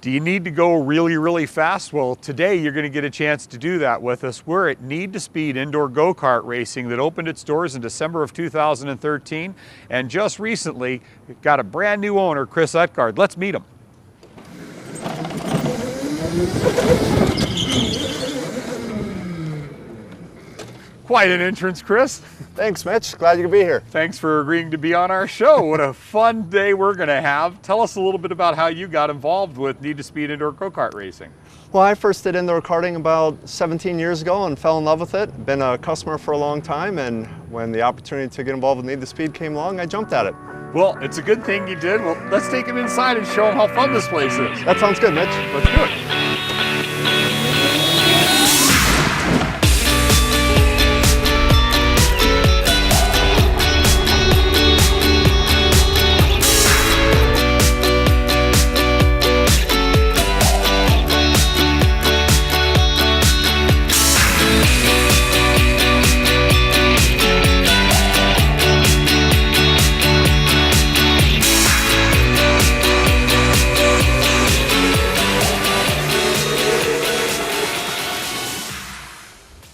Do you need to go really, really fast? Well, today you're going to get a chance to do that with us. We're at Need to Speed Indoor Go-Kart Racing that opened its doors in December of 2013, and just recently got a brand new owner, Chris Utgard. Let's meet him. Quite an entrance, Chris. Thanks, Mitch. Glad you could be here. Thanks for agreeing to be on our show. What a fun day we're going to have. Tell us a little bit about how you got involved with Need to Speed Indoor Go-Kart Racing. Well, I first did indoor karting about 17 years ago and fell in love with it. Been a customer for a long time, and when the opportunity to get involved with Need to Speed came along, I jumped at it. Well, it's a good thing you did. Well, let's take him inside and show him how fun this place is. That sounds good, Mitch. Let's do it.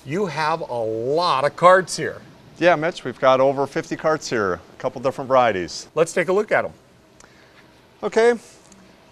You have a lot of karts here. Yeah, Mitch, we've got over 50 karts here, a couple different varieties. Let's take a look at them. Okay,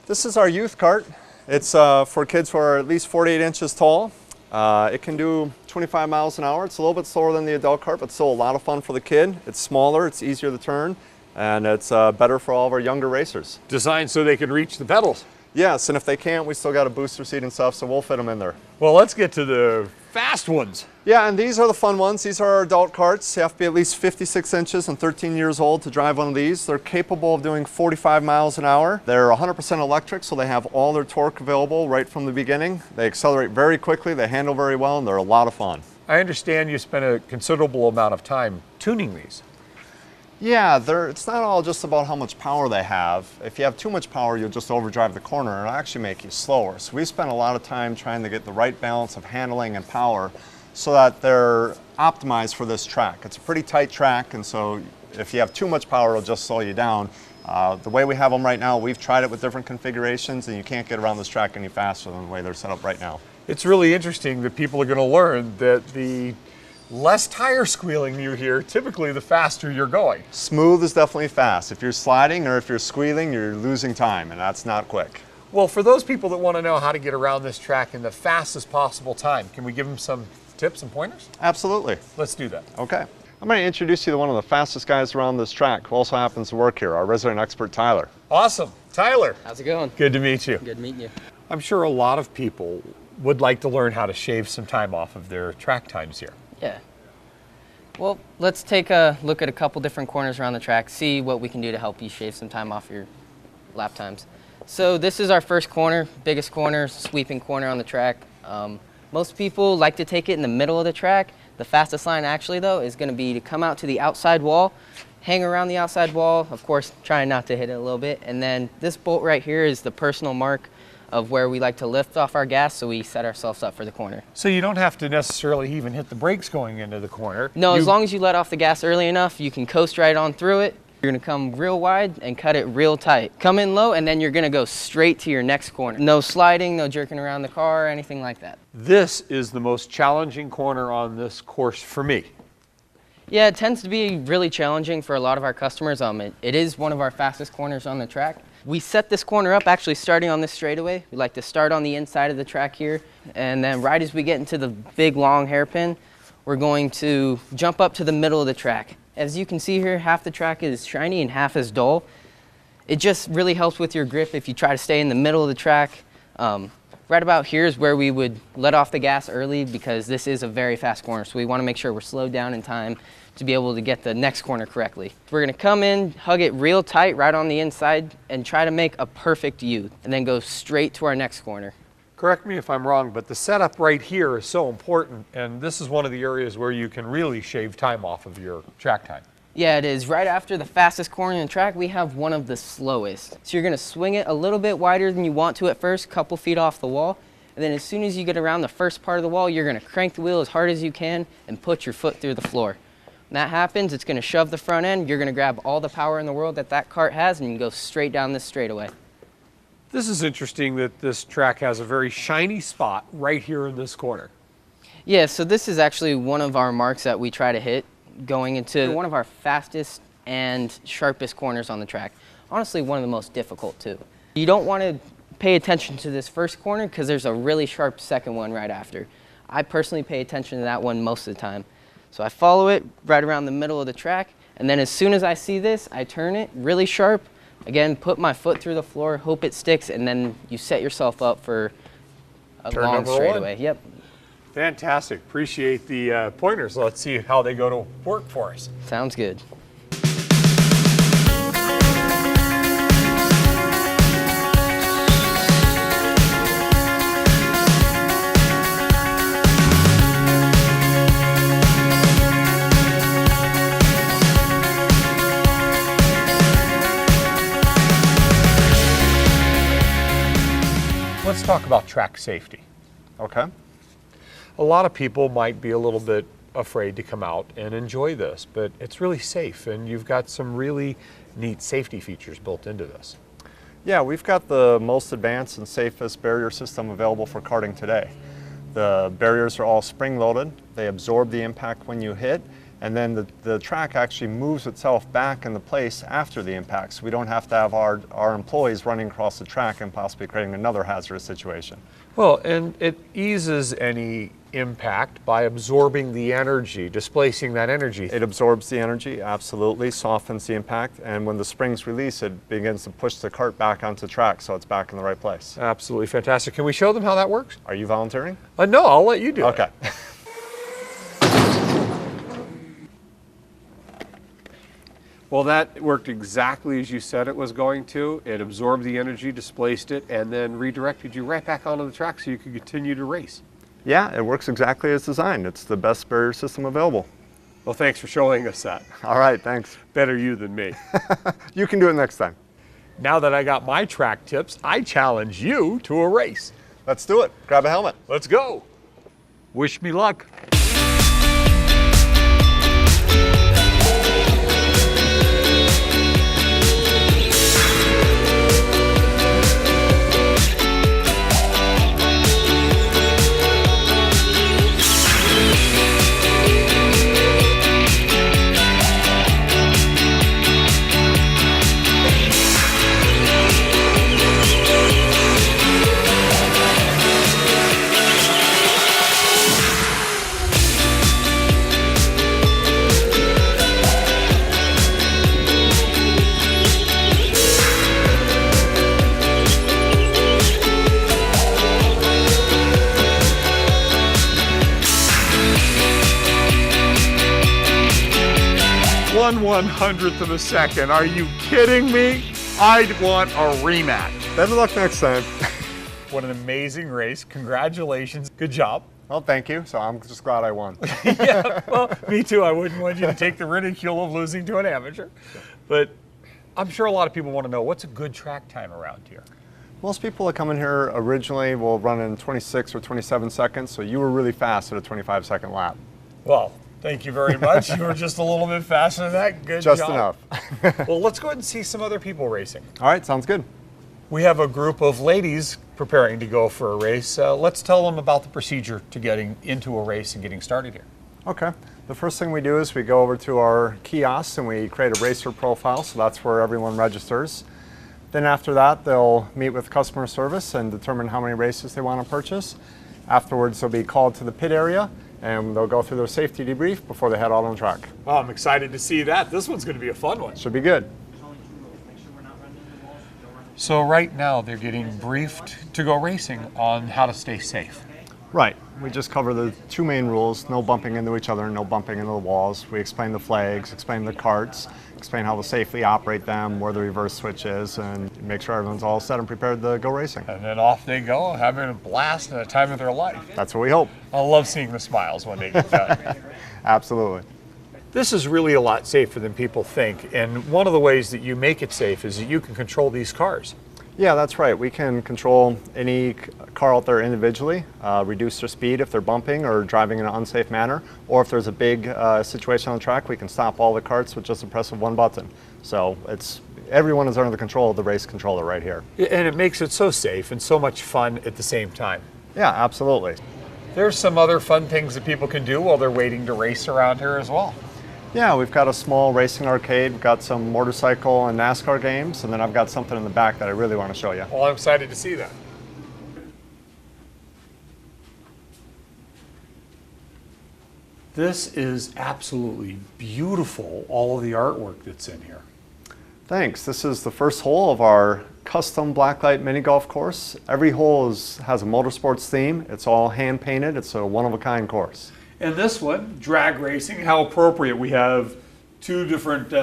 this is our youth kart. It's for kids who are at least 48 inches tall. It can do 25 miles an hour. It's a little bit slower than the adult kart, but still a lot of fun for the kid. It's smaller, it's easier to turn, and it's better for all of our younger racers. Designed so they can reach the pedals. Yes, and if they can't, we still got a booster seat and stuff, so we'll fit them in there. Well, let's get to the fast ones. Yeah, and these are the fun ones. These are our adult karts. You have to be at least 56 inches and 13 years old to drive one of these. They're capable of doing 45 miles an hour. They're 100% electric, so they have all their torque available right from the beginning. They accelerate very quickly, they handle very well, and they're a lot of fun. I understand you spent a considerable amount of time tuning these. Yeah, it's not all just about how much power they have. If you have too much power, you'll just overdrive the corner and it'll actually make you slower. So we spent a lot of time trying to get the right balance of handling and power so that they're optimized for this track. It's a pretty tight track, and so if you have too much power, it'll just slow you down. The way we have them right now, we've tried it with different configurations, and you can't get around this track any faster than the way they're set up right now. It's really interesting that people are going to learn that the less tire squealing you hear, typically the faster you're going. Smooth is definitely fast. If you're sliding or if you're squealing, you're losing time, and that's not quick. Well, for those people that want to know how to get around this track in the fastest possible time, can we give them some tips and pointers? Absolutely. Let's do that. Okay. I'm going to introduce you to one of the fastest guys around this track who also happens to work here, our resident expert, Tyler. Awesome. Tyler. How's it going? Good to meet you. Good meeting you. I'm sure a lot of people would like to learn how to shave some time off of their track times here. Yeah. Well, let's take a look at a couple different corners around the track, see what we can do to help you shave some time off your lap times. So this is our first corner, biggest corner, sweeping corner on the track. Most people like to take it in the middle of the track. The fastest line actually though is going to be to come out to the outside wall, hang around the outside wall, of course trying not to hit it a little bit, and then this bolt right here is the personal mark of where we like to lift off our gas, so we set ourselves up for the corner. So you don't have to necessarily even hit the brakes going into the corner. No, as long as you let off the gas early enough, you can coast right on through it. You're gonna come real wide and cut it real tight. Come in low, and then you're gonna go straight to your next corner. No sliding, no jerking around the car, or anything like that. This is the most challenging corner on this course for me. Yeah, it tends to be really challenging for a lot of our customers. It is one of our fastest corners on the track. We set this corner up actually starting on this straightaway. We like to start on the inside of the track here, and then right as we get into the big long hairpin, we're going to jump up to the middle of the track. As you can see here, half the track is shiny and half is dull. It just really helps with your grip if you try to stay in the middle of the track. Right about here is where we would let off the gas early because this is a very fast corner, so we want to make sure we're slowed down in time to be able to get the next corner correctly. We're going to come in, hug it real tight right on the inside, and try to make a perfect U, and then go straight to our next corner. Correct me if I'm wrong, but the setup right here is so important, and this is one of the areas where you can really shave time off of your track time. Yeah, it is. Right after the fastest corner in the track, we have one of the slowest. So you're going to swing it a little bit wider than you want to at first, couple feet off the wall, and then as soon as you get around the first part of the wall, you're going to crank the wheel as hard as you can and put your foot through the floor. When that happens, it's going to shove the front end. You're going to grab all the power in the world that that cart has, and you can go straight down this straightaway. This is interesting that this track has a very shiny spot right here in this corner. Yeah, so this is actually one of our marks that we try to hit going into one of our fastest and sharpest corners on the track. Honestly, one of the most difficult too. You don't want to pay attention to this first corner because there's a really sharp second one right after. I personally pay attention to that one most of the time. So I follow it right around the middle of the track, and then as soon as I see this, I turn it really sharp. Again, put my foot through the floor, hope it sticks, and then you set yourself up for a Turn long number straightaway. one. Yep. Fantastic. Appreciate the pointers. Let's see how they go to work for us. Sounds good. Let's talk about track safety. Okay. A lot of people might be a little bit afraid to come out and enjoy this, but it's really safe, and you've got some really neat safety features built into this. Yeah, we've got the most advanced and safest barrier system available for karting today. The barriers are all spring-loaded. They absorb the impact when you hit, and then the track actually moves itself back into place after the impact, so we don't have to have our employees running across the track and possibly creating another hazardous situation. Well, and it eases any impact by absorbing the energy, displacing that energy. It absorbs the energy, absolutely, softens the impact, and when the springs release, it begins to push the cart back onto track so it's back in the right place. Absolutely fantastic. Can we show them how that works? Are you volunteering? No, I'll let you do it. Okay. Well, that worked exactly as you said it was going to. It absorbed the energy, displaced it, and then redirected you right back onto the track so you could continue to race. Yeah, it works exactly as designed. It's the best barrier system available. Well, thanks for showing us that. All right, thanks. Better you than me. You can do it next time. Now that I got my track tips, I challenge you to a race. Let's do it. Grab a helmet. Let's go. Wish me luck. One hundredth of a second. Are you kidding me? I'd want a rematch. Better luck next time. What an amazing race. Congratulations. Good job. Well, thank you. So I'm just glad I won. Yeah, well, me too. I wouldn't want you to take the ridicule of losing to an amateur. But I'm sure a lot of people want to know, what's a good track time around here? Most people that come in here originally will run in 26 or 27 seconds, so you were really fast at a 25-second lap. Well, thank you very much. You were just a little bit faster than that. Good Just job. enough. Well, let's go ahead and see some other people racing. All right, sounds good. We have a group of ladies preparing to go for a race. Let's tell them about the procedure to getting into a race and getting started here. Okay. The first thing we do is we go over to our kiosks and we create a racer profile, so that's where everyone registers. Then after that, they'll meet with customer service and determine how many races they want to purchase. Afterwards, they'll be called to the pit area and they'll go through their safety debrief before they head out on track. Oh, I'm excited to see that. This one's going to be a fun one. Should be good. So right now they're getting briefed to go racing on how to stay safe. Right. We just cover the two main rules: no bumping into each other, no bumping into the walls. We explain the flags, explain the carts, explain how to safely operate them, where the reverse switch is, and make sure everyone's all set and prepared to go racing. And then off they go, having a blast and a time of their life. That's what we hope. I love seeing the smiles when they get done. Absolutely. This is really a lot safer than people think, and one of the ways that you make it safe is that you can control these cars. Yeah, that's right. We can control any car out there individually, reduce their speed if they're bumping or driving in an unsafe manner, or if there's a big situation on the track, we can stop all the carts with just the press of one button. So it's everyone is under the control of the race controller right here. And it makes it so safe and so much fun at the same time. Yeah, absolutely. There's some other fun things that people can do while they're waiting to race around here as well. Yeah, we've got a small racing arcade, we've got some motorcycle and NASCAR games, and then I've got something in the back that I really want to show you. Well, I'm excited to see that. This is absolutely beautiful, all of the artwork that's in here. Thanks. This is the first hole of our custom blacklight mini golf course. Every hole has a motorsports theme. It's all hand painted. It's a one-of-a-kind course. And this one, drag racing, how appropriate. We have two different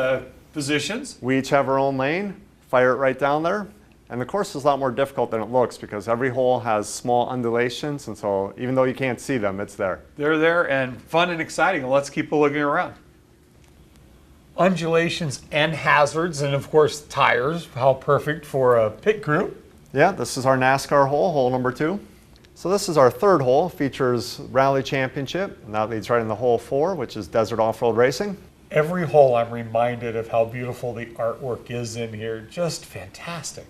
positions. We each have our own lane, fire it right down there. And the course is a lot more difficult than it looks because every hole has small undulations, and so even though you can't see them, it's there. They're there and fun and exciting. Let's keep looking around. Undulations and hazards, and of course tires. How perfect for a pit crew. Yeah, this is our NASCAR hole, hole number 2. So this is our third hole, features Rally Championship, and that leads right into hole 4, which is desert off-road racing. Every hole I'm reminded of how beautiful the artwork is in here. Just fantastic.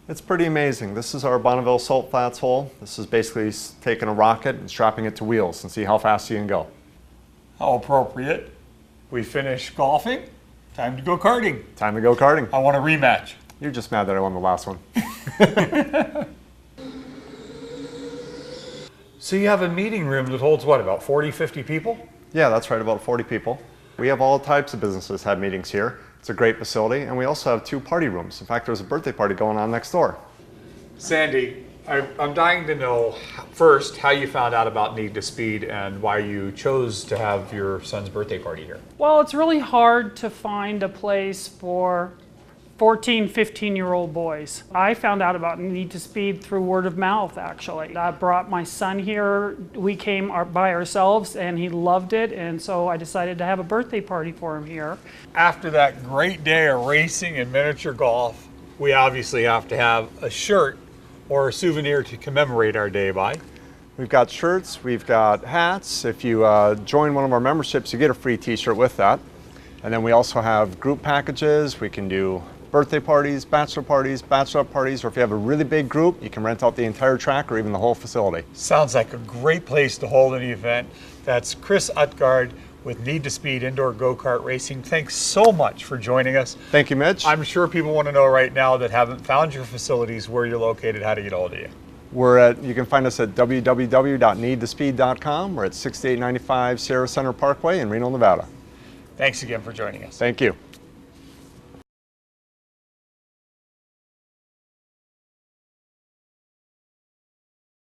It's pretty amazing. This is our Bonneville Salt Flats hole. This is basically taking a rocket and strapping it to wheels and see how fast you can go. How appropriate. We finished golfing. Time to go karting. Time to go karting. I want a rematch. You're just mad that I won the last one. So you have a meeting room that holds what, about 40, 50 people? Yeah, that's right, about 40 people. We have all types of businesses have meetings here. It's a great facility, and we also have 2 party rooms. In fact, there's a birthday party going on next door. Sandy, I'm dying to know first how you found out about Need to Speed and why you chose to have your son's birthday party here. Well, it's really hard to find a place for 14, 15-year-old boys. I found out about Need to Speed through word of mouth, actually. I brought my son here. We came by ourselves, and he loved it, and so I decided to have a birthday party for him here. After that great day of racing and miniature golf, we obviously have to have a shirt or a souvenir to commemorate our day by. We've got shirts, we've got hats. If you join one of our memberships, you get a free t-shirt with that. And then we also have group packages. We can do birthday parties, bachelorette parties, or if you have a really big group, you can rent out the entire track or even the whole facility. Sounds like a great place to hold an event. That's Chris Utgard with Need to Speed Indoor Go-Kart Racing. Thanks so much for joining us. Thank you, Mitch. I'm sure people want to know right now that haven't found your facilities, where you're located, how to get a hold of you. You can find us at www.needtospeed.com. We're at 6895 Sierra Center Parkway in Reno, Nevada. Thanks again for joining us. Thank you.